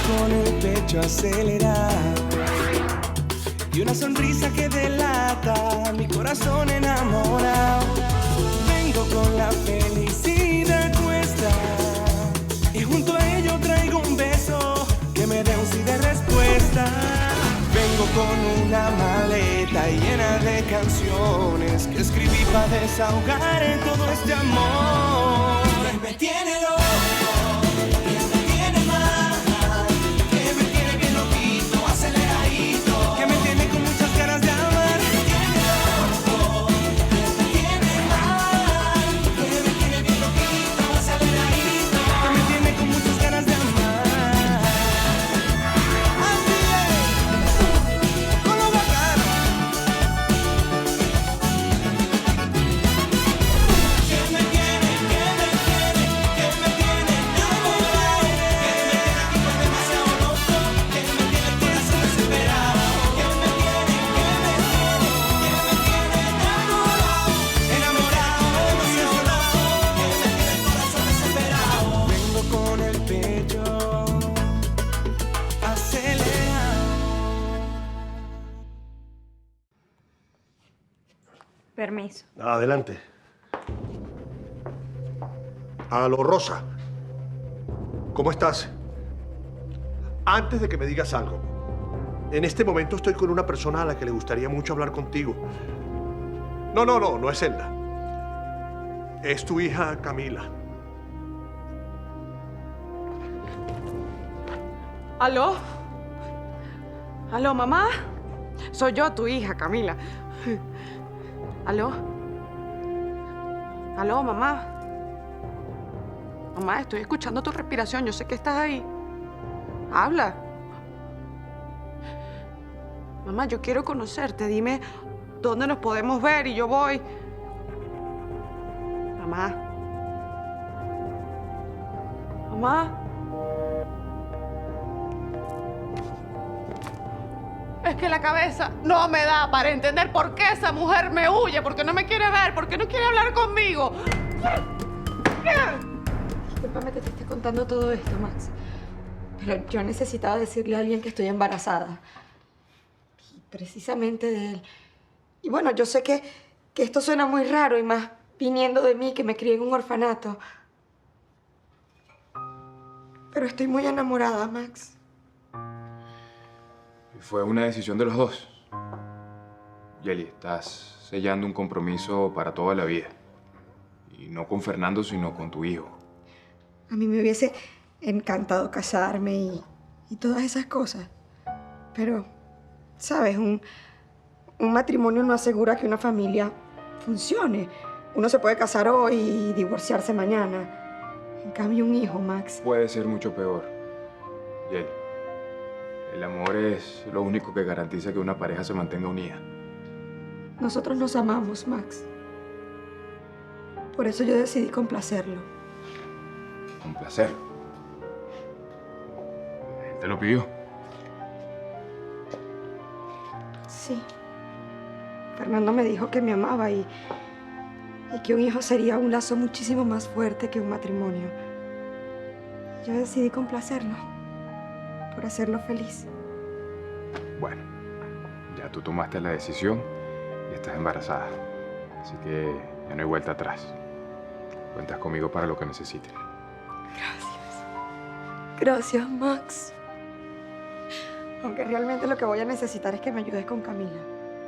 con el pecho acelerado y una sonrisa que delata mi corazón enamorado. Vengo con la felicidad puesta y junto a ello traigo un beso que me dé un sí de respuesta. Vengo con una maleta llena de canciones que escribí para desahogar en todo este amor que me tiene loco. Permiso. Adelante. Aló, Rosa. ¿Cómo estás? Antes de que me digas algo, en este momento estoy con una persona a la que le gustaría mucho hablar contigo. No es Zelda. Es tu hija Camila. ¿Aló? ¿Aló, mamá? Soy yo, tu hija, Camila. ¿Aló? ¿Aló, mamá? Mamá, estoy escuchando tu respiración. Yo sé que estás ahí. Habla. Mamá, yo quiero conocerte. Dime dónde nos podemos ver y yo voy. Mamá. Mamá. Es que la cabeza no me da para entender por qué esa mujer me huye, porque no me quiere ver, porque no quiere hablar conmigo. Discúlpame que te esté contando todo esto, Max. Pero yo necesitaba decirle a alguien que estoy embarazada. Y precisamente de él. Y bueno, yo sé que esto suena muy raro y más viniendo de mí, que me crié en un orfanato. Pero estoy muy enamorada, Max. Fue una decisión de los dos. Yeli, estás sellando un compromiso para toda la vida. Y no con Fernando, sino con tu hijo. A mí me hubiese encantado casarme y todas esas cosas. Pero, ¿sabes? Un matrimonio no asegura que una familia funcione. Uno se puede casar hoy y divorciarse mañana. En cambio, un hijo, Max. Puede ser mucho peor. Yeli, el amor es lo único que garantiza que una pareja se mantenga unida. Nosotros nos amamos, Max. Por eso yo decidí complacerlo. ¿Complacerlo? ¿Él te lo pidió? Sí. Fernando me dijo que me amaba y que un hijo sería un lazo muchísimo más fuerte que un matrimonio. Yo decidí complacerlo, por hacerlo feliz. Bueno, ya tú tomaste la decisión y estás embarazada. Así que ya no hay vuelta atrás. Cuentas conmigo para lo que necesites. Gracias. Gracias, Max. Aunque realmente lo que voy a necesitar es que me ayudes con Camila.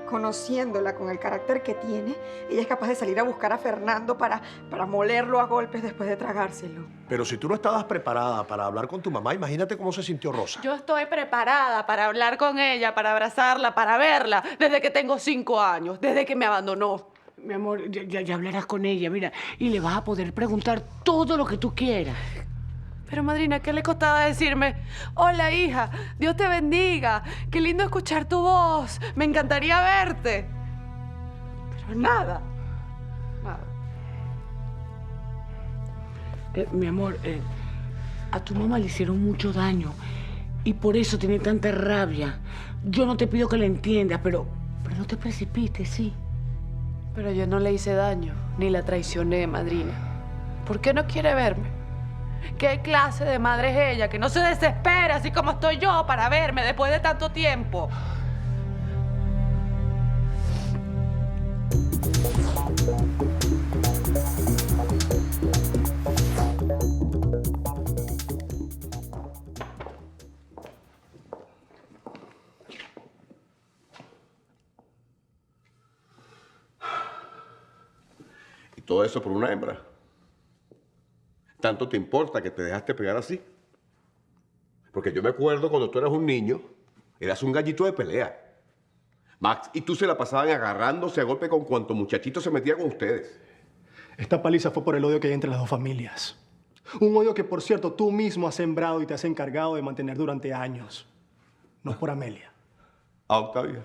Conociéndola con el carácter que tiene, ella es capaz de salir a buscar a Fernando para molerlo a golpes después de tragárselo. Pero si tú no estabas preparada para hablar con tu mamá, imagínate cómo se sintió Rosa. Yo estoy preparada para hablar con ella, para abrazarla, para verla, desde que tengo 5 años, desde que me abandonó. Mi amor, ya hablarás con ella, mira, y le vas a poder preguntar todo lo que tú quieras. Pero, madrina, ¿qué le costaba decirme? Hola, hija, Dios te bendiga, qué lindo escuchar tu voz, me encantaría verte. Pero nada, nada. Mi amor, a tu mamá le hicieron mucho daño y por eso tiene tanta rabia. Yo no te pido que la entiendas, pero no te precipites, ¿sí? Pero yo no le hice daño, ni la traicioné, madrina. ¿Por qué no quiere verme? ¿Qué clase de madre es ella que no se desespera así como estoy yo para verme después de tanto tiempo? Y todo eso por una hembra. ¿Tanto te importa que te dejaste pegar así? Porque yo me acuerdo cuando tú eras un niño, eras un gallito de pelea. Max y tú se la pasaban agarrándose a golpe con cuanto muchachito se metía con ustedes. Esta paliza fue por el odio que hay entre las dos familias. Un odio que, por cierto, tú mismo has sembrado y te has encargado de mantener durante años. No por Amelia. Ah, Octavia.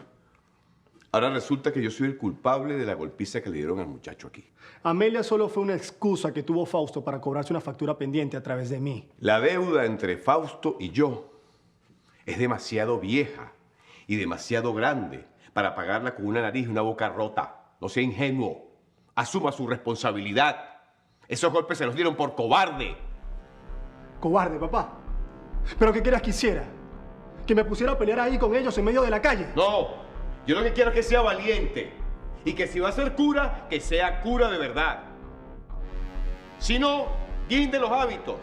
Ahora resulta que yo soy el culpable de la golpiza que le dieron al muchacho aquí. Amelia solo fue una excusa que tuvo Fausto para cobrarse una factura pendiente a través de mí. La deuda entre Fausto y yo es demasiado vieja y demasiado grande para pagarla con una nariz y una boca rota. No sea ingenuo. Asuma su responsabilidad. Esos golpes se los dieron por cobarde. Cobarde, papá. ¿Pero qué quieras que hiciera? ¿Que me pusiera a pelear ahí con ellos en medio de la calle? No. Yo lo que quiero es que sea valiente. Y que si va a ser cura, que sea cura de verdad. Si no, guinde los hábitos.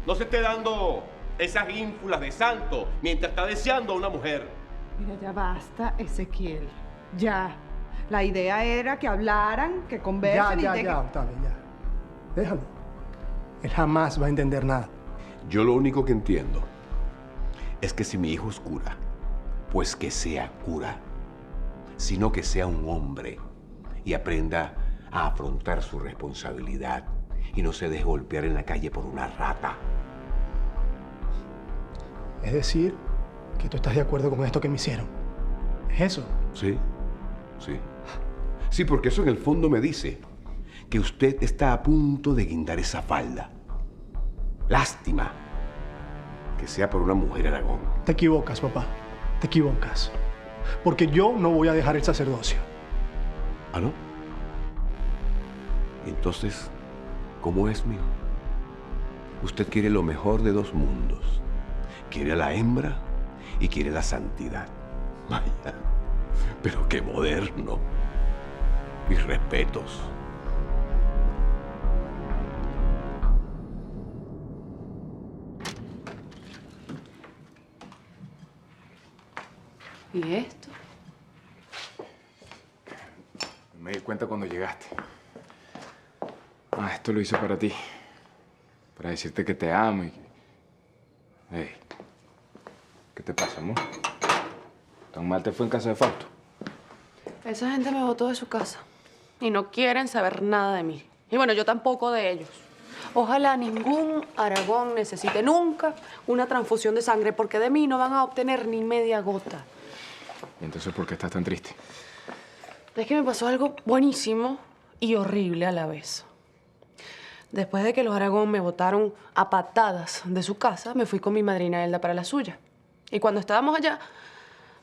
No se esté dando esas ínfulas de santo mientras está deseando a una mujer. Mira, ya basta, Ezequiel. Ya. La idea era que hablaran, que conversen Ya, Octavia, ya. Déjalo. Él jamás va a entender nada. Yo lo único que entiendo es que si mi hijo es cura, pues que sea cura. Sino que sea un hombre y aprenda a afrontar su responsabilidad y no se deje golpear en la calle por una rata. Es decir, que tú estás de acuerdo con esto que me hicieron. ¿Es eso? Sí, sí. Sí, porque eso en el fondo me dice que usted está a punto de guindar esa falda. Lástima que sea por una mujer Aragón. Te equivocas, papá. Te equivocas. Porque yo no voy a dejar el sacerdocio. ¿Ah, no? Entonces, ¿cómo es, mijo? Usted quiere lo mejor de dos mundos. Quiere a la hembra y quiere la santidad. Vaya, pero qué moderno. Mis respetos. ¿Y esto? Me di cuenta cuando llegaste. Esto lo hice para ti. Para decirte que te amo y que... Hey, ¿qué te pasa, amor? ¿Tan mal te fue en casa de Fausto? Esa gente me botó de su casa y no quieren saber nada de mí. Y bueno, yo tampoco de ellos. Ojalá ningún Aragón necesite nunca una transfusión de sangre porque de mí no van a obtener ni media gota. ¿Y entonces por qué estás tan triste? Es que me pasó algo buenísimo y horrible a la vez. Después de que los Aragón me botaron a patadas de su casa, me fui con mi madrina Elda para la suya. Y cuando estábamos allá,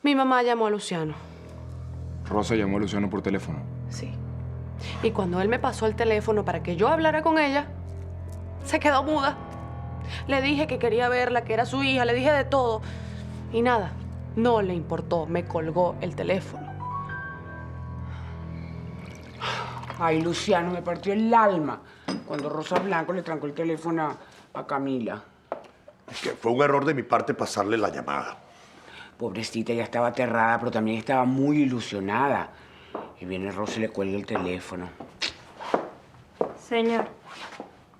mi mamá llamó a Luciano. Rosa llamó a Luciano por teléfono. Sí. Y cuando él me pasó el teléfono para que yo hablara con ella, se quedó muda. Le dije que quería verla, que era su hija, le dije de todo. Y nada, no le importó, me colgó el teléfono. Ay, Luciano, me partió el alma cuando Rosa Blanco le trancó el teléfono a Camila. Es que fue un error de mi parte pasarle la llamada. Pobrecita, ella estaba aterrada, pero también estaba muy ilusionada. Y viene Rosa y le cuelga el teléfono. Señor,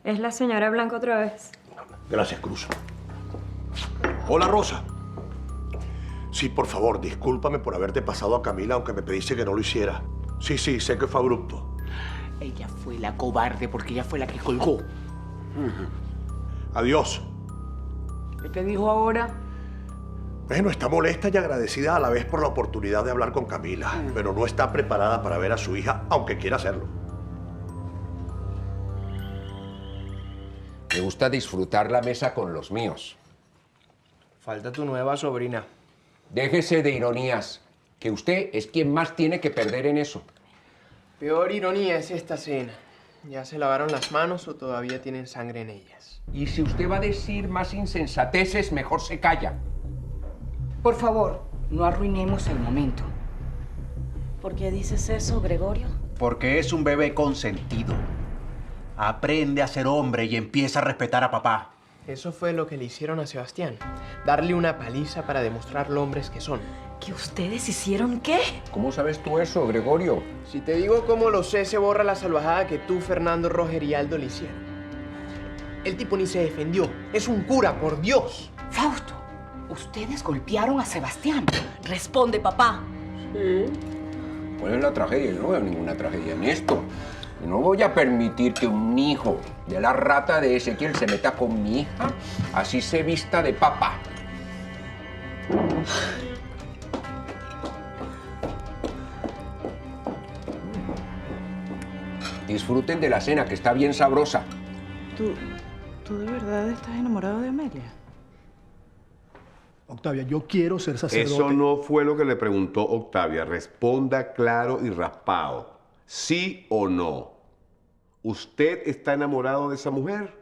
¿es la señora Blanco otra vez? Gracias, Cruz. Hola, Rosa. Sí, por favor, discúlpame por haberte pasado a Camila, aunque me pediste que no lo hiciera. Sí, sé que fue abrupto. Ella fue la cobarde porque ella fue la que colgó. Adiós. ¿Qué te dijo ahora? Bueno, está molesta y agradecida a la vez por la oportunidad de hablar con Camila, pero no está preparada para ver a su hija, aunque quiera hacerlo. Me gusta disfrutar la mesa con los míos. Falta tu nueva sobrina. Déjese de ironías, que usted es quien más tiene que perder en eso. Peor ironía es esta cena. ¿Ya se lavaron las manos o todavía tienen sangre en ellas? Y si usted va a decir más insensateces, mejor se calla. Por favor, no arruinemos el momento. ¿Por qué dices eso, Gregorio? Porque es un bebé consentido. Aprende a ser hombre y empieza a respetar a papá. Eso fue lo que le hicieron a Sebastián. Darle una paliza para demostrar lo hombres que son. ¿Que ustedes hicieron qué? ¿Cómo sabes tú eso, Gregorio? Si te digo cómo lo sé, se borra la salvajada que tú, Fernando, Roger y Aldo le hicieron. El tipo ni se defendió. Es un cura, por Dios. Fausto, ustedes golpearon a Sebastián. Responde, papá. ¿Cuál es la tragedia? Yo no veo ninguna tragedia en esto. Yo no voy a permitir que un hijo de la rata de Ezequiel se meta con mi hija, así se vista de papa. Disfruten de la cena, que está bien sabrosa. ¿Tú de verdad estás enamorado de Amelia? Octavia, yo quiero ser sacerdote. Eso no fue lo que le preguntó Octavia. Responda claro y raspado. ¿Sí o no? ¿Usted está enamorado de esa mujer?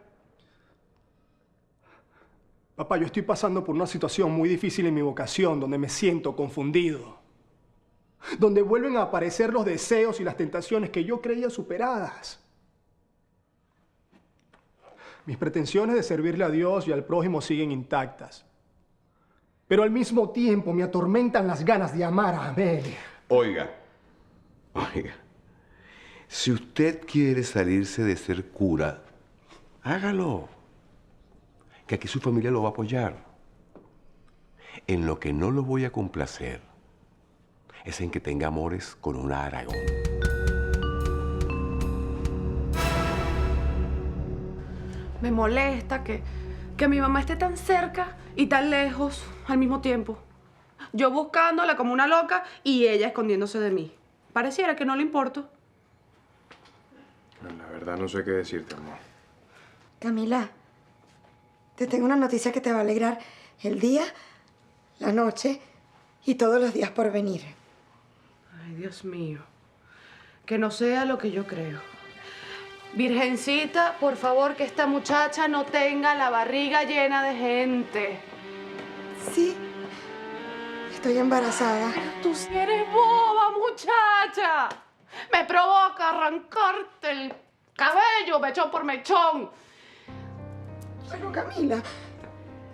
Papá, yo estoy pasando por una situación muy difícil en mi vocación, donde me siento confundido. Donde vuelven a aparecer los deseos y las tentaciones que yo creía superadas. Mis pretensiones de servirle a Dios y al prójimo siguen intactas. Pero al mismo tiempo me atormentan las ganas de amar a Amelia. Oiga, si usted quiere salirse de ser cura, hágalo. Que aquí su familia lo va a apoyar. En lo que no lo voy a complacer es en que tenga amores con una Aragón. Me molesta que mi mamá esté tan cerca y tan lejos al mismo tiempo. Yo buscándola como una loca y ella escondiéndose de mí. Pareciera que no le importo. La verdad no sé qué decirte, amor. Camila, te tengo una noticia que te va a alegrar el día, la noche y todos los días por venir. Ay, Dios mío. Que no sea lo que yo creo. Virgencita, por favor, que esta muchacha no tenga la barriga llena de gente. Sí, estoy embarazada. Tú sí eres boba, muchacha. Me provoca arrancarte el cabello, mechón por mechón. Pero Camila,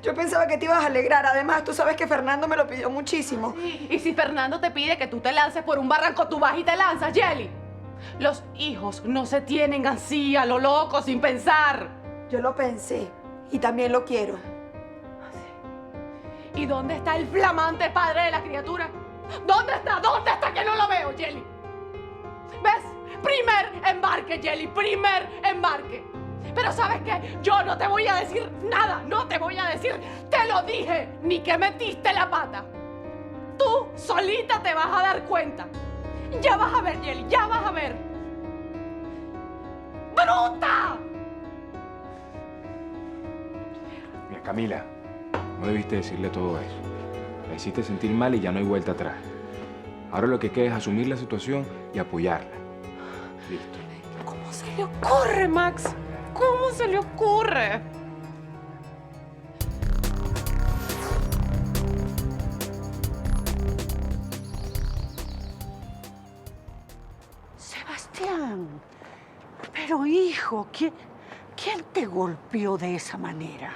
yo pensaba que te ibas a alegrar. Además, tú sabes que Fernando me lo pidió muchísimo. Sí, y si Fernando te pide que tú te lances por un barranco, tú vas y te lanzas, Yeli. Los hijos no se tienen así, a lo loco, sin pensar. Yo lo pensé y también lo quiero. ¿Y dónde está el flamante padre de la criatura? ¿Dónde está? ¿Dónde está que no lo veo, Yeli? ¿Ves? Primer embarque, Yeli, primer embarque. Pero ¿sabes qué? Yo no te voy a decir nada, no te voy a decir, te lo dije, ni que metiste la pata. Tú solita te vas a dar cuenta. Ya vas a ver, Yeli, ya vas a ver. ¡Bruta! Mira, Camila, no debiste decirle todo eso. La hiciste sentir mal y ya no hay vuelta atrás. Ahora lo que queda es asumir la situación y apoyarla. Listo. ¿Cómo se le ocurre, Max? ¿Cómo se le ocurre? Sebastián, pero hijo, ¿quién te golpeó de esa manera?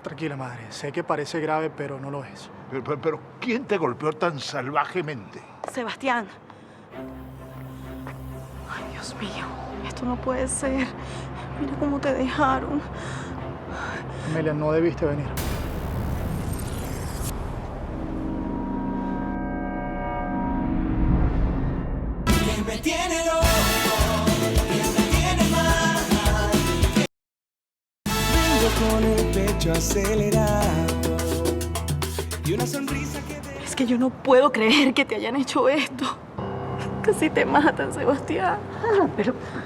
Tranquila, madre. Sé que parece grave, pero no lo es. Pero ¿quién te golpeó tan salvajemente? Sebastián. Ay, Dios mío, esto no puede ser. Mira cómo te dejaron. Amelia, no debiste venir. ¿Quién me tiene loco? ¿Quién me tiene mal? Vengo con el pecho acelerado y una sonrisa que... Es que yo no puedo creer que te hayan hecho esto. Casi te matan, Sebastián.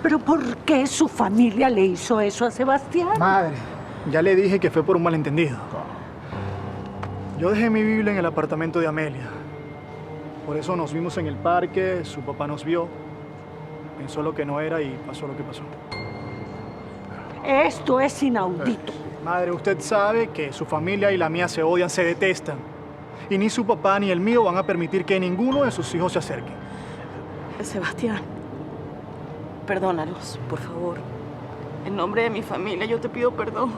Pero ¿por qué su familia le hizo eso a Sebastián? Madre, ya le dije que fue por un malentendido. Yo dejé mi Biblia en el apartamento de Amelia. Por eso nos vimos en el parque, su papá nos vio, pensó lo que no era y pasó lo que pasó. Esto es inaudito. Madre, usted sabe que su familia y la mía se odian, se detestan. Y ni su papá ni el mío van a permitir que ninguno de sus hijos se acerque. Sebastián, perdónalos, por favor. En nombre de mi familia, yo te pido perdón.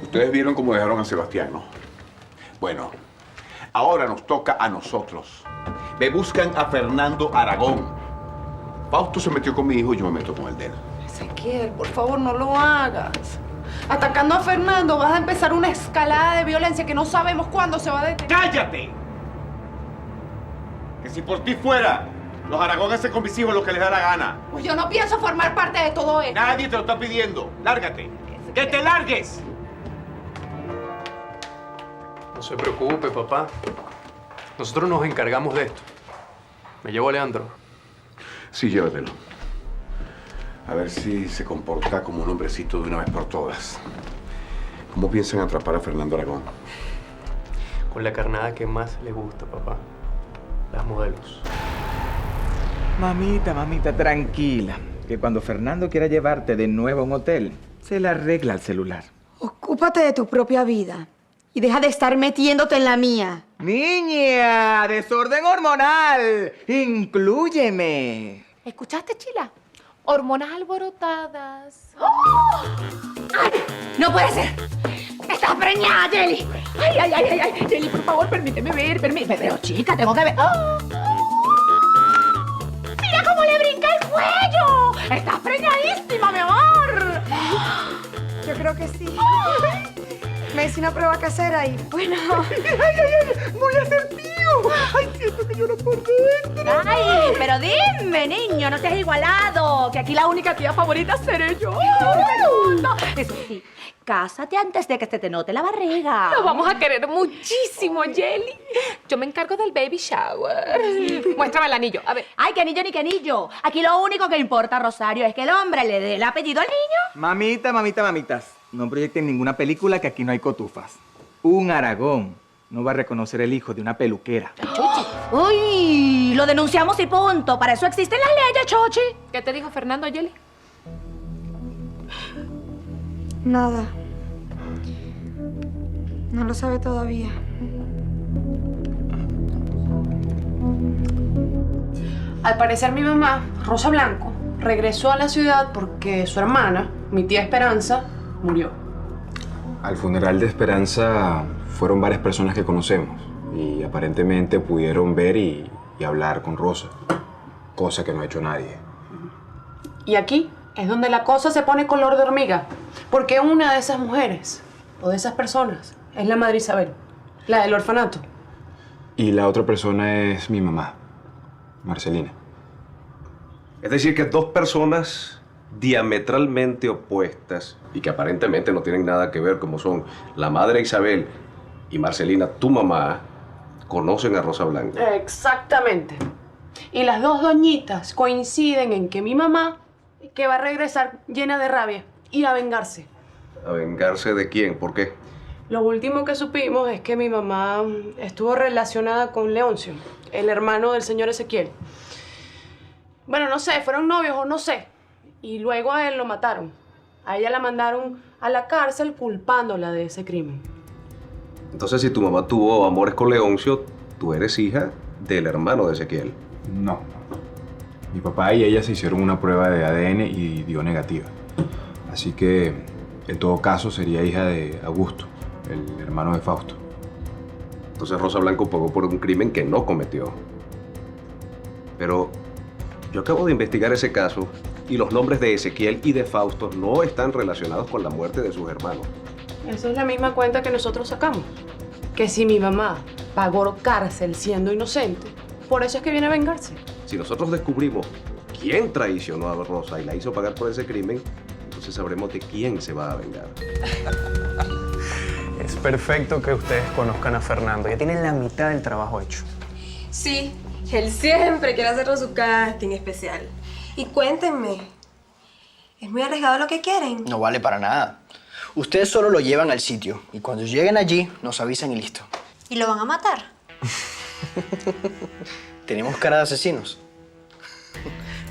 Ustedes vieron cómo dejaron a Sebastián, ¿no? Bueno, ahora nos toca a nosotros. Me buscan a Fernando Aragón. Fausto se metió con mi hijo y yo me meto con el de él. Ezequiel, por favor, no lo hagas. Atacando a Fernando vas a empezar una escalada de violencia que no sabemos cuándo se va a detener. ¡Cállate! Que si por ti fuera, los Aragón hacen con mis hijos lo que les da la gana. Pues yo no pienso formar parte de todo esto. Nadie te lo está pidiendo. Lárgate. ¡Que te largues! No se preocupe, papá. Nosotros nos encargamos de esto. Me llevo a Leandro. Sí, llévatelo. A ver si se comporta como un hombrecito de una vez por todas. ¿Cómo piensan atrapar a Fernando Aragón? Con la carnada que más le gusta, papá. Las modelos. Mamita, tranquila. Que cuando Fernando quiera llevarte de nuevo a un hotel, se le arregla el celular. Ocúpate de tu propia vida y deja de estar metiéndote en la mía. ¡Niña! ¡Desorden hormonal! ¡Inclúyeme! ¿Escuchaste, Chila? Hormonas alborotadas. ¡Oh! ¡No puede ser! ¡Estás preñada, Jelly! ¡Ay! Jelly, por favor, permíteme ver, Pero, chica, tengo que ver. ¡Oh! ¡Mira cómo le brinca el cuello! ¡Estás preñadísima, mi amor! Yo creo que sí. Me hice una prueba casera y, bueno... ¡Ay! ¡Voy a ser tío! ¡Ay, siento que lloro por dentro! ¡Ay, pero dime, niño, no te has igualado! Que aquí la única tía favorita seré yo. Eso sí, cásate antes de que se te note la barriga. Lo vamos a querer muchísimo, Jelly. Yo me encargo del baby shower. Muéstrame el anillo, a ver. ¡Ay, qué anillo ni qué anillo! Aquí lo único que importa, Rosario, es que el hombre le dé el apellido al niño. Mamitas. No proyecten ninguna película que aquí no hay cotufas. Un Aragón no va a reconocer el hijo de una peluquera. Chochi. ¡Uy! Lo denunciamos y punto. Para eso existen las leyes, Chochi. ¿Qué te dijo Fernando, Jelly? Nada. No lo sabe todavía. Al parecer mi mamá, Rosa Blanco, regresó a la ciudad porque su hermana, mi tía Esperanza, murió. Al funeral de Esperanza fueron varias personas que conocemos y aparentemente pudieron ver y hablar con Rosa, cosa que no ha hecho nadie. Y aquí es donde la cosa se pone color de hormiga, porque una de esas mujeres o de esas personas es la madre Isabel, la del orfanato. Y la otra persona es mi mamá, Marcelina. Es decir, que dos personas diametralmente opuestas y que aparentemente no tienen nada que ver, como son la madre Isabel y Marcelina, tu mamá, conocen a Rosa Blanco. Exactamente. Y las dos doñitas coinciden en que mi mamá, que va a regresar llena de rabia, ir a vengarse. ¿A vengarse de quién? ¿Por qué? Lo último que supimos es que mi mamá estuvo relacionada con Leoncio, el hermano del señor Ezequiel. Bueno, no sé, fueron novios o no sé. Y luego a él lo mataron. A ella la mandaron a la cárcel culpándola de ese crimen. Entonces, si tu mamá tuvo amores con Leoncio, tú eres hija del hermano de Ezequiel. No. Mi papá y ella se hicieron una prueba de ADN y dio negativa. Así que, en todo caso, sería hija de Augusto, el hermano de Fausto. Entonces Rosa Blanco pagó por un crimen que no cometió. Pero yo acabo de investigar ese caso y los nombres de Ezequiel y de Fausto no están relacionados con la muerte de sus hermanos. Esa es la misma cuenta que nosotros sacamos. Que si mi mamá pagó cárcel siendo inocente, por eso es que viene a vengarse. Si nosotros descubrimos quién traicionó a Rosa y la hizo pagar por ese crimen, entonces sabremos de quién se va a vengar. Es perfecto que ustedes conozcan a Fernando. Ya tienen la mitad del trabajo hecho. Sí, él siempre quiere hacernos su casting especial. Y cuéntenme, ¿es muy arriesgado lo que quieren? No vale para nada. Ustedes solo lo llevan al sitio y cuando lleguen allí nos avisan y listo. ¿Y lo van a matar? Tenemos cara de asesinos.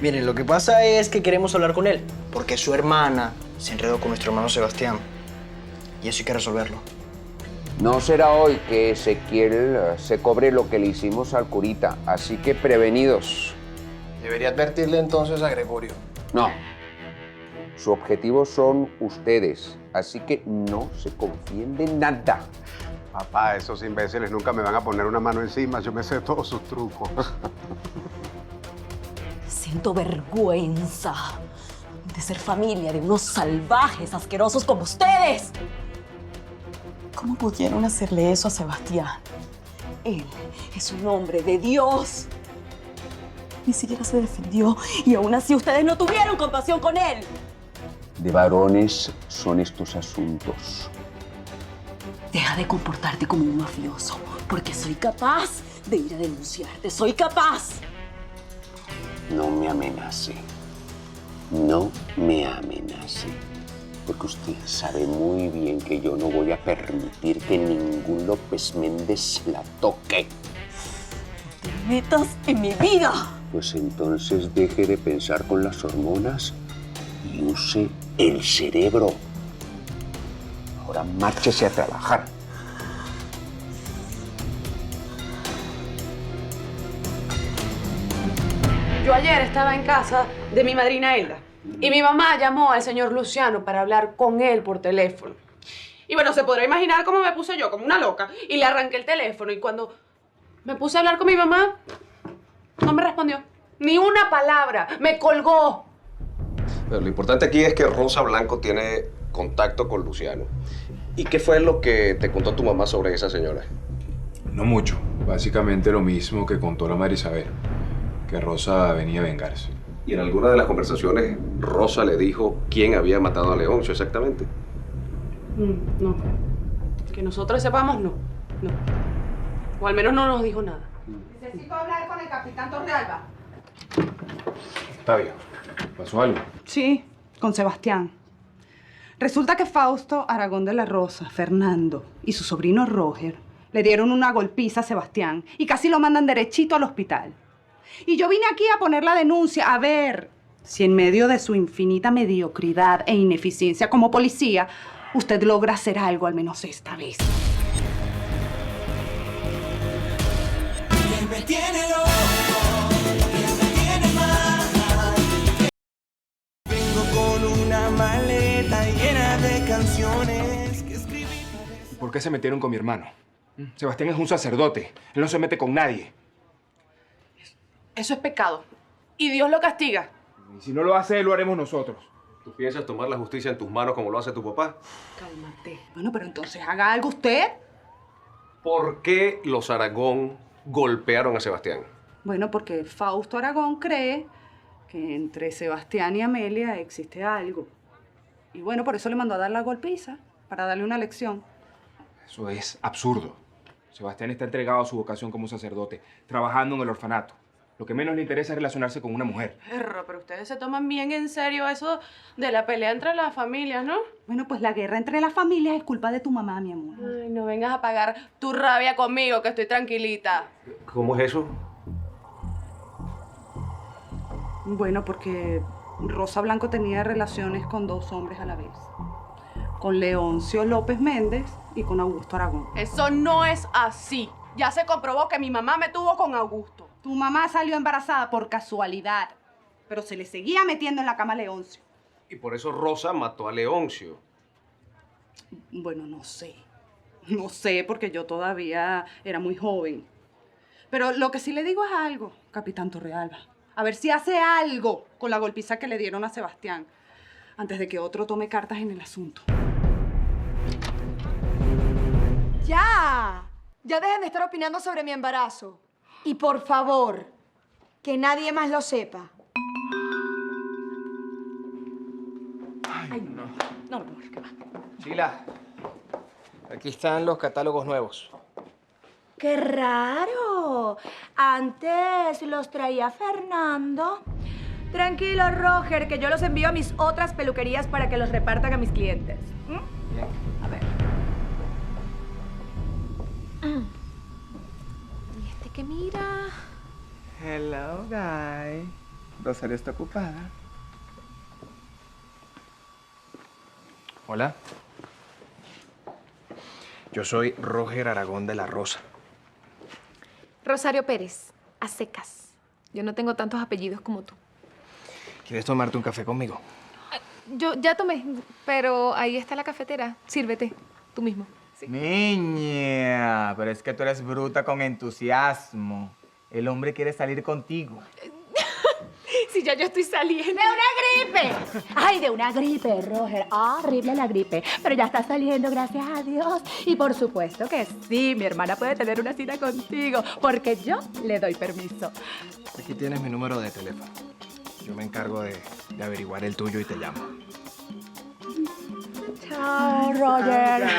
Miren, lo que pasa es que queremos hablar con él, porque su hermana se enredó con nuestro hermano Sebastián. Y eso hay que resolverlo. No será hoy que Ezequiel se cobre lo que le hicimos al curita, así que prevenidos. Debería advertirle entonces a Gregorio. No. Su objetivo son ustedes, así que no se confíen de nada. Papá, esos imbéciles nunca me van a poner una mano encima. Yo me sé todos sus trucos. Siento vergüenza de ser familia de unos salvajes asquerosos como ustedes. ¿Cómo pudieron hacerle eso a Sebastián? Él es un hombre de Dios. Ni siquiera se defendió y aún así ustedes no tuvieron compasión con él. De varones son estos asuntos. Deja de comportarte como un mafioso, porque soy capaz de ir a denunciarte. ¡Soy capaz! No me amenace. No me amenace. Porque usted sabe muy bien que yo no voy a permitir que ningún López Méndez la toque. No te metas en mi vida. Pues entonces deje de pensar con las hormonas y use el cerebro. Ahora márchese a trabajar. Yo ayer estaba en casa de mi madrina Elda y mi mamá llamó al señor Luciano para hablar con él por teléfono. Y bueno, se podrá imaginar cómo me puse yo, como una loca, y le arranqué el teléfono y cuando me puse a hablar con mi mamá, no me respondió. Ni una palabra, me colgó. Pero lo importante aquí es que Rosa Blanco tiene contacto con Luciano. ¿Y qué fue lo que te contó tu mamá sobre esa señora? No mucho. Básicamente lo mismo que contó la madre Isabel, que Rosa venía a vengarse. ¿Y en alguna de las conversaciones Rosa le dijo quién había matado a Leoncio exactamente? No. Que nosotros sepamos, no. O al menos no nos dijo nada. Necesito hablar con el capitán Torrealba. Está bien. ¿Pasó algo? Sí, con Sebastián. Resulta que Fausto Aragón de la Rosa, Fernando y su sobrino Roger le dieron una golpiza a Sebastián y casi lo mandan derechito al hospital. Y yo vine aquí a poner la denuncia a ver si en medio de su infinita mediocridad e ineficiencia como policía, usted logra hacer algo al menos esta vez. ¿Quién me tiene loco? ¿Quién me tiene mal? Vengo con una maleta llena de canciones que escribí. ¿Por qué se metieron con mi hermano? Sebastián es un sacerdote. Él no se mete con nadie. Eso es pecado. Y Dios lo castiga. Y si no lo hace él, lo haremos nosotros. ¿Tú piensas tomar la justicia en tus manos como lo hace tu papá? Cálmate. Bueno, pero entonces haga algo usted. ¿Por qué los Aragón golpearon a Sebastián? Bueno, porque Fausto Aragón cree que entre Sebastián y Amelia existe algo. Y bueno, por eso le mandó a dar la golpiza, para darle una lección. Eso es absurdo. Sebastián está entregado a su vocación como sacerdote, trabajando en el orfanato. Lo que menos le interesa es relacionarse con una mujer. Perro, pero ustedes se toman bien en serio eso de la pelea entre las familias, ¿no? Bueno, pues la guerra entre las familias es culpa de tu mamá, mi amor. Ay, no vengas a pagar tu rabia conmigo, que estoy tranquilita. ¿Cómo es eso? Bueno, porque Rosa Blanco tenía relaciones con dos hombres a la vez. Con Leoncio López Méndez y con Augusto Aragón. Eso no es así. Ya se comprobó que mi mamá me tuvo con Augusto. Tu mamá salió embarazada por casualidad, pero se le seguía metiendo en la cama a Leoncio. Y por eso Rosa mató a Leoncio. Bueno, no sé. No sé, porque yo todavía era muy joven. Pero lo que sí le digo es algo, capitán Torrealba. A ver si hace algo con la golpiza que le dieron a Sebastián, antes de que otro tome cartas en el asunto. ¡Ya! Ya dejen de estar opinando sobre mi embarazo. Y por favor, que nadie más lo sepa. Ay, no. No, amor, ¿qué va? Sheila, aquí están los catálogos nuevos. ¡Qué raro! Antes los traía Fernando. Tranquilo, Roger, que yo los envío a mis otras peluquerías para que los repartan a mis clientes. Bien. A ver. que mira. Hello, guy. Rosario está ocupada. Hola. Yo soy Roger Aragón de la Rosa. Rosario Pérez, a secas. Yo no tengo tantos apellidos como tú. ¿Quieres tomarte un café conmigo? Yo ya tomé, pero ahí está la cafetera. Sírvete, tú mismo. Niña, pero es que tú eres bruta con entusiasmo. El hombre quiere salir contigo. Si ya yo estoy saliendo. ¡De una gripe! ¡Ay, de una gripe, Roger! Horrible la gripe. Pero ya está saliendo, gracias a Dios. Y por supuesto que sí, mi hermana puede tener una cita contigo, porque yo le doy permiso. Aquí tienes mi número de teléfono. Yo me encargo de averiguar el tuyo y te llamo. Chao, Roger.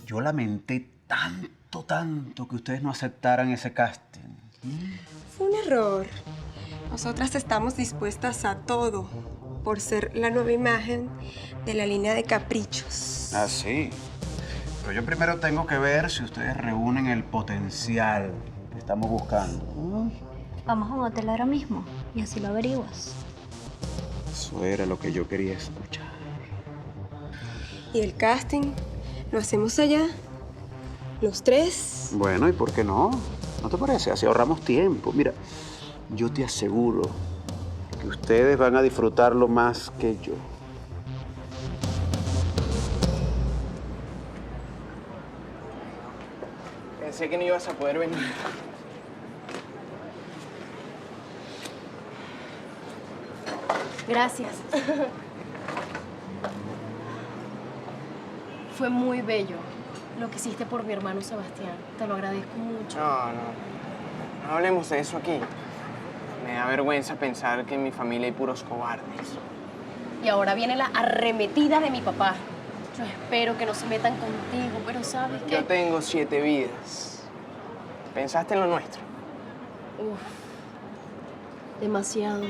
Yo lamenté tanto que ustedes no aceptaran ese casting. Fue un error. Nosotras estamos dispuestas a todo por ser la nueva imagen de la línea de caprichos. Ah, sí. Pero yo primero tengo que ver si ustedes reúnen el potencial que estamos buscando. Vamos a un hotel ahora mismo y así lo averiguas. Eso era lo que yo quería escuchar. ¿Y el casting? ¿Lo hacemos allá? ¿Los tres? Bueno, ¿y por qué no? ¿No te parece? Así ahorramos tiempo. Mira, yo te aseguro que ustedes van a disfrutarlo más que yo. Pensé que no ibas a poder venir. Gracias. Fue muy bello lo que hiciste por mi hermano Sebastián. Te lo agradezco mucho. No hablemos de eso aquí. Me da vergüenza pensar que en mi familia hay puros cobardes. Y ahora viene la arremetida de mi papá. Yo espero que no se metan contigo, pero ¿sabes qué? Yo tengo 7 vidas. ¿Pensaste en lo nuestro? Uf, demasiado.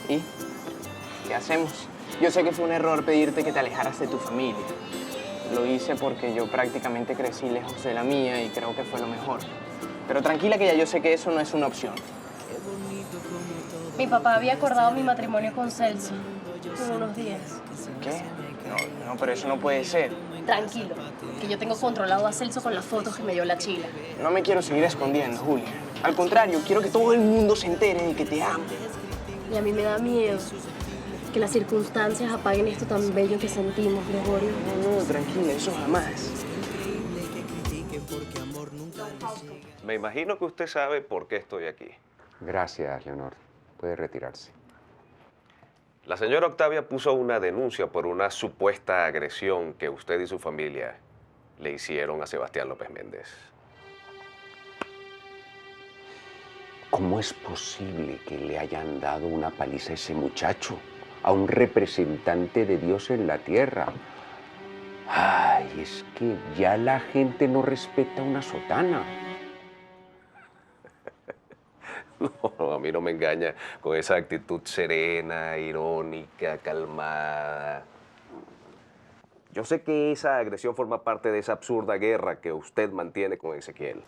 ¿Y qué hacemos? Yo sé que fue un error pedirte que te alejaras de tu familia. Lo hice porque yo prácticamente crecí lejos de la mía y creo que fue lo mejor. Pero tranquila que ya yo sé que eso no es una opción. Mi papá había acordado mi matrimonio con Celso en unos días. ¿Qué? No, pero eso no puede ser. Tranquilo, que yo tengo controlado a Celso con las fotos que me dio la chila. No me quiero seguir escondiendo, Julia. Al contrario, quiero que todo el mundo se entere de que te amo. Y a mí me da miedo que las circunstancias apaguen esto tan bello que sentimos, Gregorio. No, tranquila, eso jamás. Me imagino que usted sabe por qué estoy aquí. Gracias, Leonor. Puede retirarse. La señora Octavia puso una denuncia por una supuesta agresión que usted y su familia le hicieron a Sebastián López Méndez. ¿Cómo es posible que le hayan dado una paliza a ese muchacho? A un representante de Dios en la tierra. Ay, es que ya la gente no respeta una sotana. No, a mí no me engaña con esa actitud serena, irónica, calmada. Yo sé que esa agresión forma parte de esa absurda guerra que usted mantiene con Ezequiel.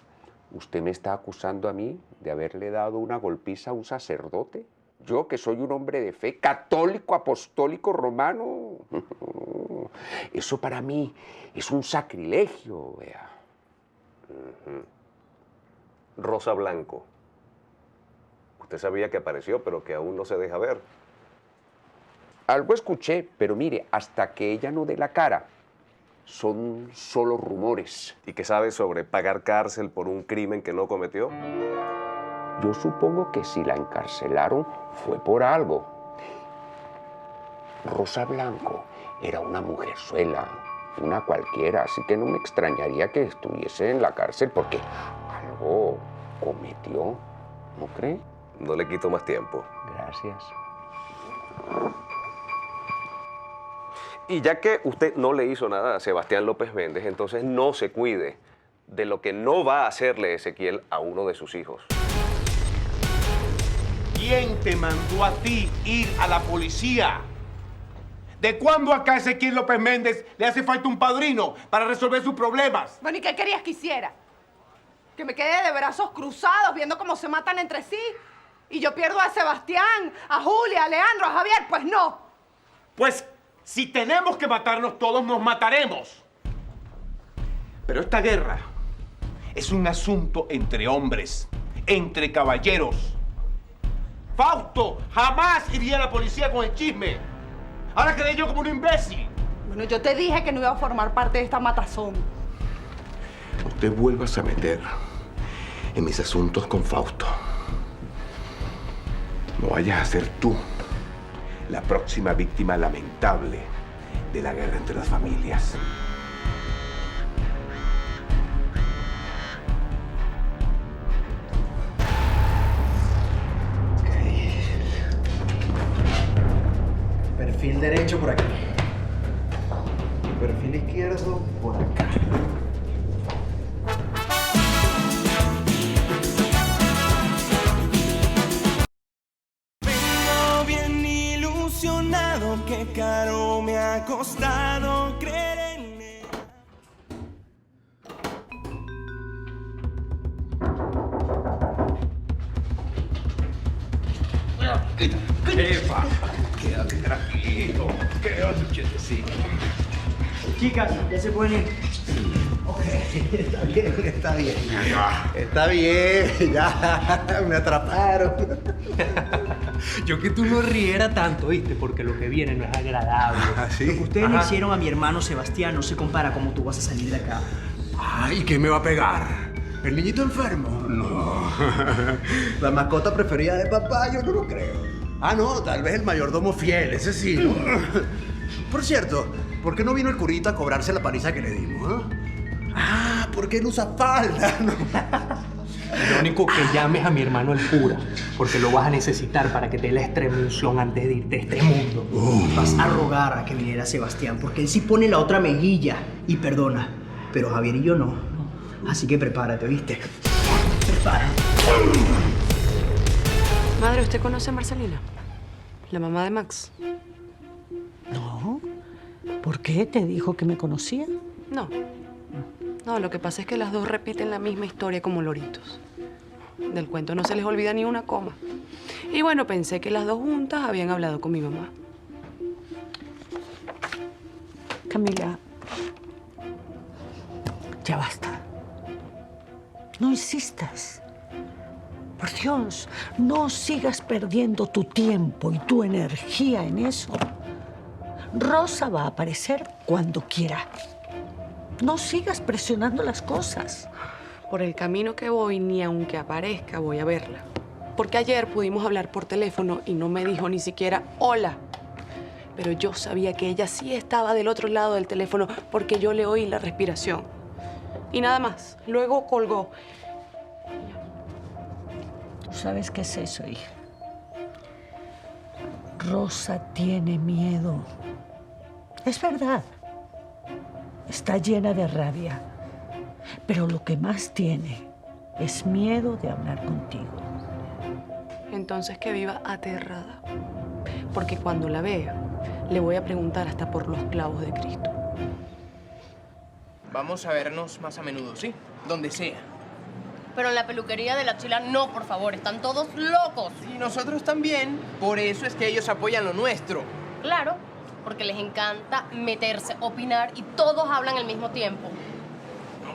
¿Usted me está acusando a mí de haberle dado una golpiza a un sacerdote? Yo, que soy un hombre de fe, católico, apostólico, romano. Eso para mí es un sacrilegio, vea. Rosa Blanco. Usted sabía que apareció, pero que aún no se deja ver. Algo escuché, pero mire, hasta que ella no dé la cara, son solo rumores. ¿Y qué sabe sobre pagar cárcel por un crimen que no cometió? Yo supongo que si la encarcelaron fue por algo. Rosa Blanco era una mujerzuela, una cualquiera, así que no me extrañaría que estuviese en la cárcel porque algo cometió, ¿no cree? No le quito más tiempo. Gracias. Y ya que usted no le hizo nada a Sebastián López Méndez, entonces no se cuide de lo que no va a hacerle Ezequiel a uno de sus hijos. ¿Quién te mandó a ti ir a la policía? ¿De cuándo acá Ezequiel López Méndez le hace falta un padrino para resolver sus problemas? Bueno, ¿y qué querías que hiciera? ¿Que me quede de brazos cruzados viendo cómo se matan entre sí? ¿Y yo pierdo a Sebastián, a Julia, a Leandro, a Javier? Pues no. Pues si tenemos que matarnos todos, nos mataremos. Pero esta guerra es un asunto entre hombres, entre caballeros. Fausto jamás iría a la policía con el chisme. Ahora quedé yo como un imbécil. Bueno, yo te dije que no iba a formar parte de esta matazón. No te vuelvas a meter en mis asuntos con Fausto. No vayas a ser tú la próxima víctima lamentable de la guerra entre las familias. Perfil derecho por aquí. Perfil izquierdo por acá. Vengo bien ilusionado, qué caro me ha costado creer en él. Epa, quédate tranquilo, quédate quietecito. Chicas, ya se pueden ir. Ok, está bien, está bien. Está bien, ya me atraparon. Yo que tú no rieras tanto, ¿viste? Porque lo que viene no es agradable. ¿Sí? Lo que ustedes le hicieron a mi hermano Sebastián no se compara como tú vas a salir de acá. Ay, ¿quién me va a pegar? ¿El niñito enfermo? No. La mascota preferida de papá, yo no lo creo. Ah, no, tal vez el mayordomo fiel, ese sí, ¿no? Por cierto, ¿por qué no vino el curita a cobrarse la paliza que le dimos, Ah, porque él usa falda, ¿no? Lo único que llames a mi hermano el cura, porque lo vas a necesitar para que te dé la extrema-unción antes de irte de este mundo. Vas a rogar a que viniera Sebastián, porque él sí pone la otra mejilla y perdona. Pero Javier y yo no. Así que prepárate, ¿viste? Prepárate. Madre, ¿usted conoce a Marcelina? La mamá de Max. No. ¿Por qué? ¿Te dijo que me conocía? No. No, lo que pasa es que las dos repiten la misma historia como loritos. Del cuento no se les olvida ni una coma. Y bueno, pensé que las dos juntas habían hablado con mi mamá. Camila, ya basta. No insistas. Por Dios, no sigas perdiendo tu tiempo y tu energía en eso. Rosa va a aparecer cuando quiera. No sigas presionando las cosas. Por el camino que voy, ni aunque aparezca, voy a verla. Porque ayer pudimos hablar por teléfono y no me dijo ni siquiera hola. Pero yo sabía que ella sí estaba del otro lado del teléfono porque yo le oí la respiración. Y nada más. Luego colgó. ¿Sabes qué es eso, hija? Rosa tiene miedo. Es verdad. Está llena de rabia. Pero lo que más tiene es miedo de hablar contigo. Entonces que viva aterrada. Porque cuando la vea, le voy a preguntar hasta por los clavos de Cristo. Vamos a vernos más a menudo, ¿sí? Donde sea. Pero en la peluquería de la Chila no, por favor. Están todos locos. Y nosotros también. Por eso es que ellos apoyan lo nuestro. Claro, porque les encanta meterse, opinar y todos hablan al mismo tiempo.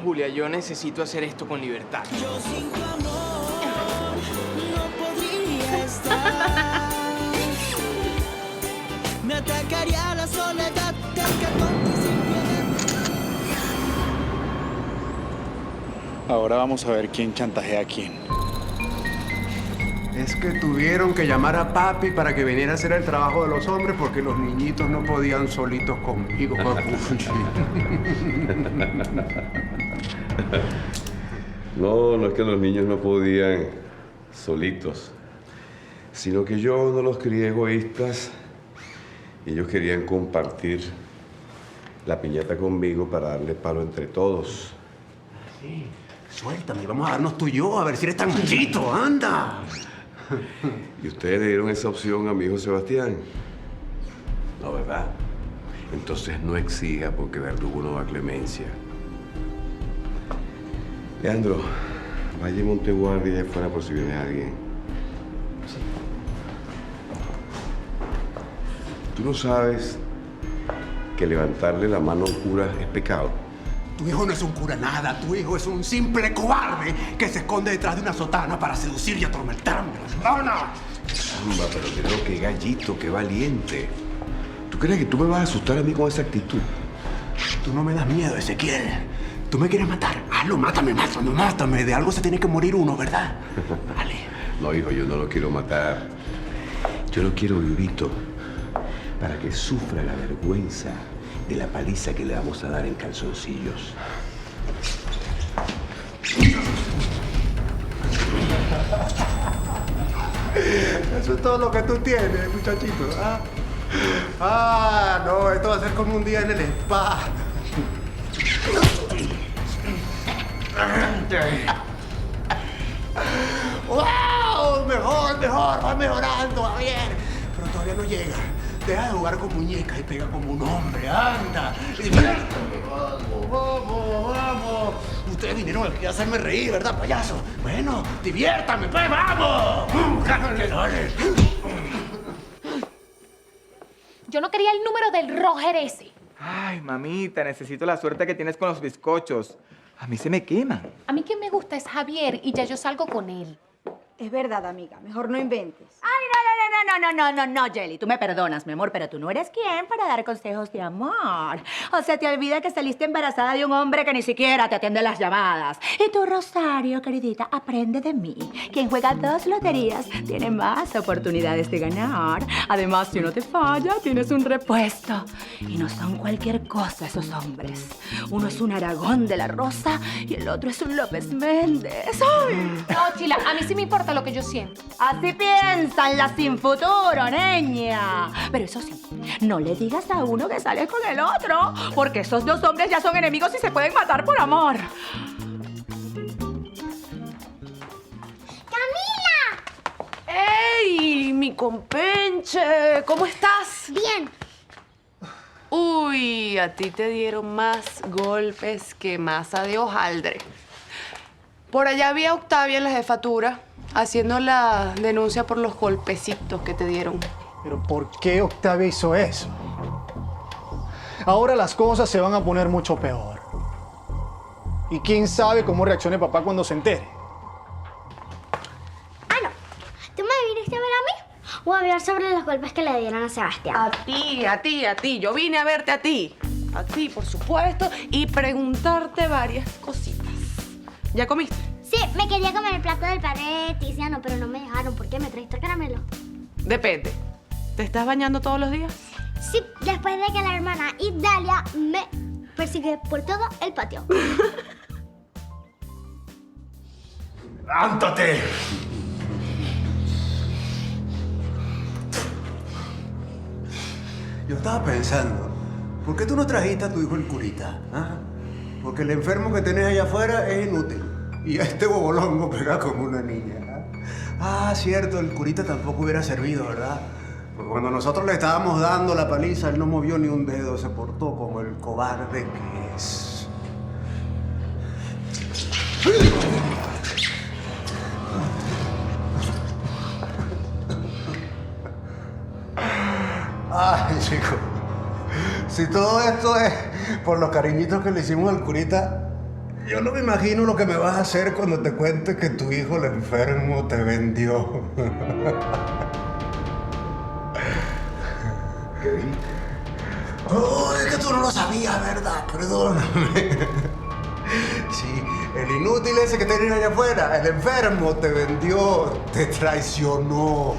Julia, yo necesito hacer esto con libertad. Yo sin tu amor no podría estar. Me atacaría la soledad que Ahora vamos a ver quién chantajea a quién. Es que tuvieron que llamar a papi para que viniera a hacer el trabajo de los hombres porque los niñitos no podían solitos conmigo. No es que los niños no podían solitos, sino que yo no los crié egoístas y ellos querían compartir la piñata conmigo para darle palo entre todos. Sí. Suéltame, vamos a darnos tú y yo, a ver si eres tan machito, anda. ¿Y ustedes le dieron esa opción a mi hijo Sebastián? No, ¿verdad? Entonces no exija porque Verdugo no da clemencia. Leandro, vaya y monte guardia allá afuera por si viene alguien. ¿Tú no sabes que levantarle la mano a un cura es pecado? Tu hijo no es un cura nada, tu hijo es un simple cobarde que se esconde detrás de una sotana para seducir y atormentarme. ¡Hermana! Caramba, pero creo que gallito, qué valiente. ¿Tú crees que tú me vas a asustar a mí con esa actitud? Tú no me das miedo, Ezequiel. Tú me quieres matar. Hazlo, mátame. De algo se tiene que morir uno, ¿verdad? Dale. No, hijo, yo no lo quiero matar. Yo lo quiero vivito para que sufra la vergüenza de la paliza que le vamos a dar en calzoncillos. Eso es todo lo que tú tienes, muchachito. No, esto va a ser como un día en el spa. ¡Wow! Mejor, va mejorando, va bien. Pero todavía no llega. Deja de jugar con muñecas y pega como un hombre, anda. Vamos. Ustedes vinieron aquí a hacerme reír, ¿verdad, payaso? Bueno, diviértame, pues, vamos. Dale. Yo no quería el número del Roger ese. Ay, mamita, necesito la suerte que tienes con los bizcochos. A mí se me queman. A mí quien me gusta es Javier y ya yo salgo con él. Es verdad, amiga. Mejor no inventes. Ay, no, Jelly. Tú me perdonas, mi amor, pero tú no eres quien para dar consejos de amor. O sea, te olvida que saliste embarazada de un hombre que ni siquiera te atiende las llamadas. Y tú, Rosario, queridita, aprende de mí. Quien juega 2 loterías tiene más oportunidades de ganar. Además, si uno te falla, tienes un repuesto. Y no son cualquier cosa esos hombres. Uno es un Aragón de la Rosa y el otro es un López Méndez. ¡Ay! No, Chila, a mí sí me importa lo que yo siento. Así piensan las sin futuro, niña. Pero eso sí, no le digas a uno que sales con el otro, porque esos 2 hombres ya son enemigos y se pueden matar por amor. ¡Ey, mi compenche! ¿Cómo estás? Bien. Uy, a ti te dieron más golpes que masa de hojaldre. Por allá vi a Octavia en la jefatura haciendo la denuncia por los golpecitos que te dieron. ¿Pero por qué Octavia hizo eso? Ahora las cosas se van a poner mucho peor. Y quién sabe cómo reaccione papá cuando se entere. ¿Tú me viniste a ver a mí? ¿O a hablar sobre los golpes que le dieron a Sebastián? A ti. Yo vine a verte a ti. A ti, por supuesto, y preguntarte varias cositas. ¿Ya comiste? Sí, me quería comer el plato del padre de Tiziano, pero no me dejaron. ¿Por qué? ¿Me trajiste caramelo? Depende. ¿Te estás bañando todos los días? Sí, después de que la hermana Idalia me persigue por todo el patio. ¡Levántate! Yo estaba pensando, ¿por qué tú no trajiste a tu hijo el curita? ¿Ah? Porque el enfermo que tenés allá afuera es inútil. Y a este bobolongo pega como una niña. Cierto, el curita tampoco hubiera servido, ¿verdad? Porque cuando nosotros le estábamos dando la paliza, él no movió ni un dedo, se portó como el cobarde que es. Ay, chico. Si todo esto es por los cariñitos que le hicimos al curita, yo no me imagino lo que me vas a hacer cuando te cuente que tu hijo, el enfermo, te vendió. ¿Qué dijiste? Oh, es que tú no lo sabías, ¿verdad? Perdóname. Sí, el inútil ese que tenés allá afuera, el enfermo, te vendió, te traicionó.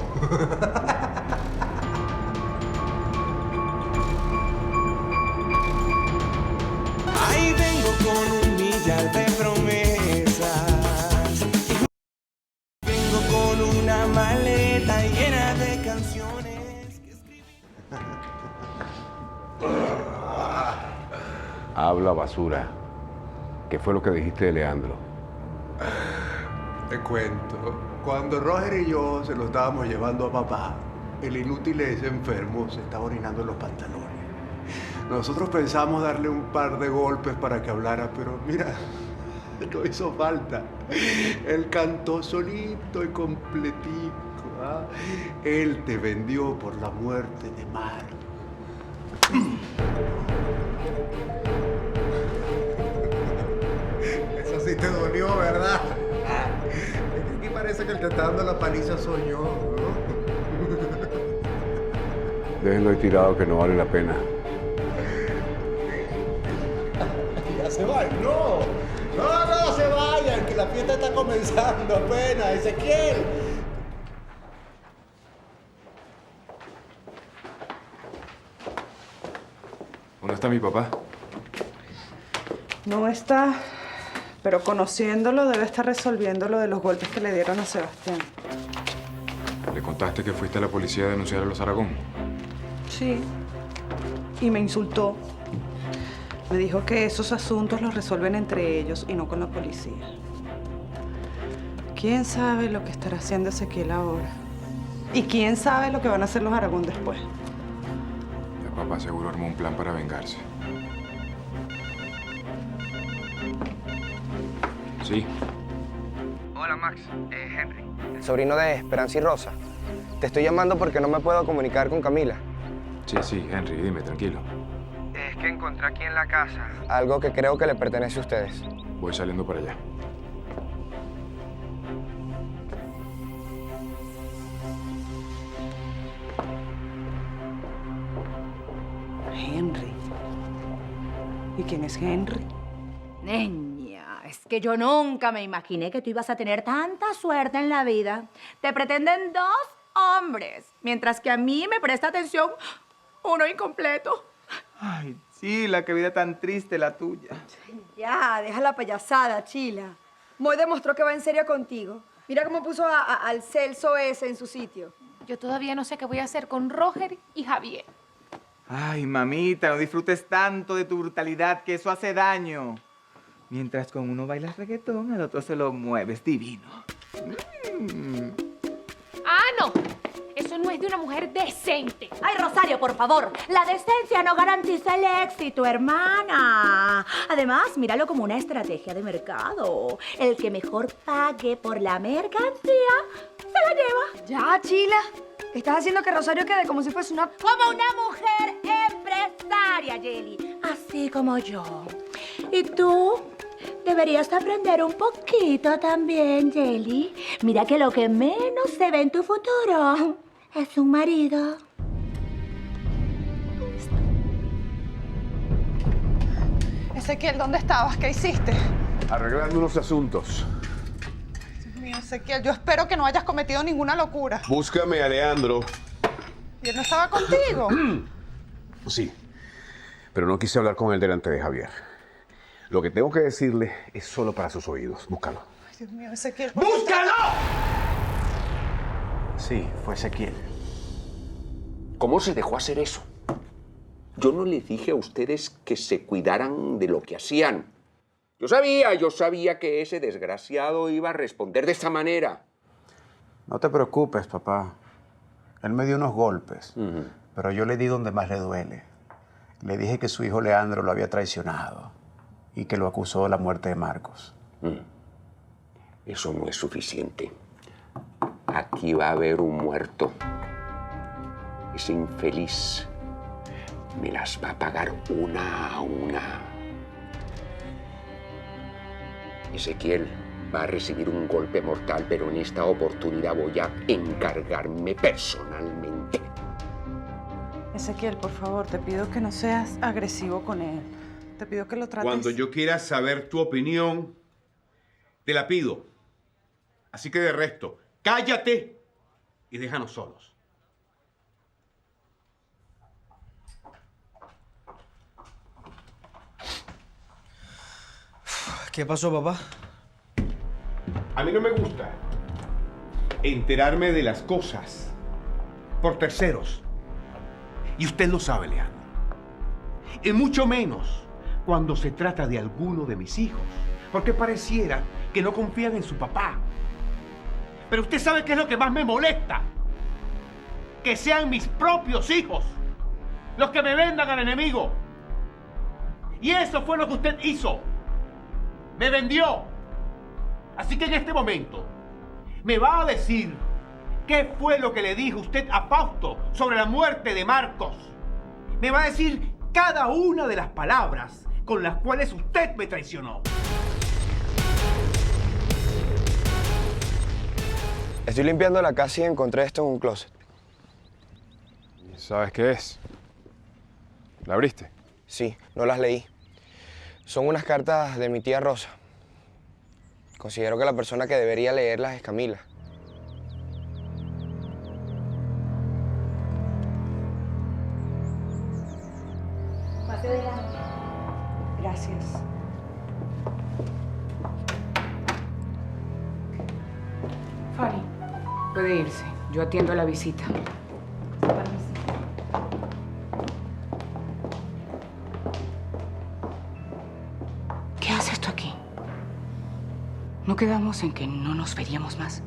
Ahí vengo con un millar de promesas. Vengo con una maleta llena de canciones que escribí. Habla basura. ¿Qué fue lo que dijiste de Leandro? Te cuento. Cuando Roger y yo se lo estábamos llevando a papá, el inútil ese enfermo se estaba orinando en los pantalones. Nosotros pensamos darle un par de golpes para que hablara, pero mira, no hizo falta. Él cantó solito y completico. ¿Ah? Él te vendió por la muerte de Mar. Eso sí te dolió, ¿verdad? Es que aquí parece que el que está dando la paliza soy yo, ¿no? Déjenlo ahí tirado que no vale la pena. Ya se va, no. No se vayan, que la fiesta está comenzando apenas, Ezequiel. ¿Dónde está mi papá? No está, pero conociéndolo debe estar resolviendo lo de los golpes que le dieron a Sebastián. ¿Le contaste que fuiste a la policía a denunciar a los Aragón? Sí, y me insultó. Me dijo que esos asuntos los resuelven entre ellos y no con la policía. ¿Quién sabe lo que estará haciendo Ezequiel ahora? ¿Y quién sabe lo que van a hacer los Aragón después? El papá seguro armó un plan para vengarse. Sí. Hola, Max. Henry. El sobrino de Esperanza y Rosa. Te estoy llamando porque no me puedo comunicar con Camila. Sí, Henry, dime, tranquilo. Es que encontré aquí en la casa algo que creo que le pertenece a ustedes. Voy saliendo para allá. Henry. ¿Y quién es Henry? Niña, es que yo nunca me imaginé que tú ibas a tener tanta suerte en la vida. Te pretenden 2 hombres, mientras que a mí me presta atención uno incompleto. Ay, Chila, qué vida tan triste la tuya. Ya, deja la payasada, Chila. Moy demostró que va en serio contigo. Mira cómo puso al Celso ese en su sitio. Yo todavía no sé qué voy a hacer con Roger y Javier. Ay, mamita, no disfrutes tanto de tu brutalidad, que eso hace daño. Mientras con uno bailas reggaetón, al otro se lo mueves divino. ¡Ah, no! Eso no es de una mujer decente. Ay, Rosario, por favor. La decencia no garantiza el éxito, hermana. Además, míralo como una estrategia de mercado. El que mejor pague por la mercancía, se la lleva. Ya, Chila. Estás haciendo que Rosario quede como si fuese una... Como una mujer empresaria, Yeli. Así como yo. Y tú deberías aprender un poquito también, Yeli. Mira que lo que menos se ve en tu futuro es un marido. Ezequiel, ¿dónde estabas? ¿Qué hiciste? Arreglando unos asuntos. Dios mío, Ezequiel, yo espero que no hayas cometido ninguna locura. Búscame a Leandro. ¿Y él no estaba contigo? Sí, pero no quise hablar con él delante de Javier. Lo que tengo que decirle es solo para sus oídos. Búscalo. Ay, Dios mío, Ezequiel. ¡Búscalo! Sí, fue Ezequiel. ¿Cómo se dejó hacer eso? Yo no les dije a ustedes que se cuidaran de lo que hacían. Yo sabía que ese desgraciado iba a responder de esa manera. No te preocupes, papá. Él me dio unos golpes, pero yo le di donde más le duele. Le dije que su hijo Leandro lo había traicionado y que lo acusó de la muerte de Marcos. Eso no es suficiente. Aquí va a haber un muerto. Ese infeliz me las va a pagar una a una. Ezequiel va a recibir un golpe mortal, pero en esta oportunidad voy a encargarme personalmente. Ezequiel, por favor, te pido que no seas agresivo con él. Te pido que lo trates... Cuando yo quiera saber tu opinión, te la pido. Así que de resto, cállate y déjanos solos. ¿Qué pasó, papá? A mí no me gusta enterarme de las cosas por terceros. Y usted lo sabe, Leandro. Y mucho menos cuando se trata de alguno de mis hijos. Porque pareciera que no confían en su papá. Pero usted sabe qué es lo que más me molesta. Que sean mis propios hijos los que me vendan al enemigo. Y eso fue lo que usted hizo. Me vendió. Así que en este momento me va a decir qué fue lo que le dijo usted a Fausto sobre la muerte de Marcos. Me va a decir cada una de las palabras con las cuales usted me traicionó. Estoy limpiando la casa y encontré esto en un closet. ¿Sabes qué es? ¿La abriste? Sí, no las leí. Son unas cartas de mi tía Rosa. Considero que la persona que debería leerlas es Camila. Gracias. Fanny, puede irse. Yo atiendo a la visita. ¿Qué haces tú aquí? ¿No quedamos en que no nos veríamos más?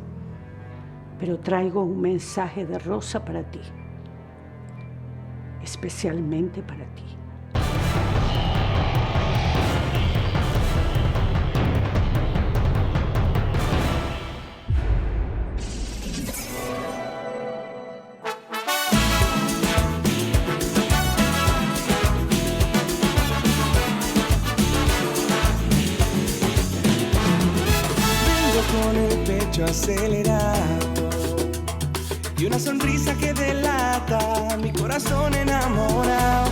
Pero traigo un mensaje de Rosa para ti. Especialmente para ti. Con el pecho acelerado y una sonrisa que delata mi corazón enamorado.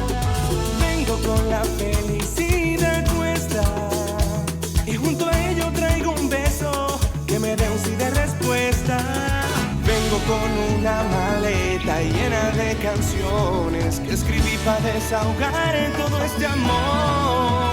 Vengo con la felicidad puesta y junto a ello traigo un beso que me dé un sí de respuesta. Vengo con una maleta llena de canciones que escribí para desahogar en todo este amor.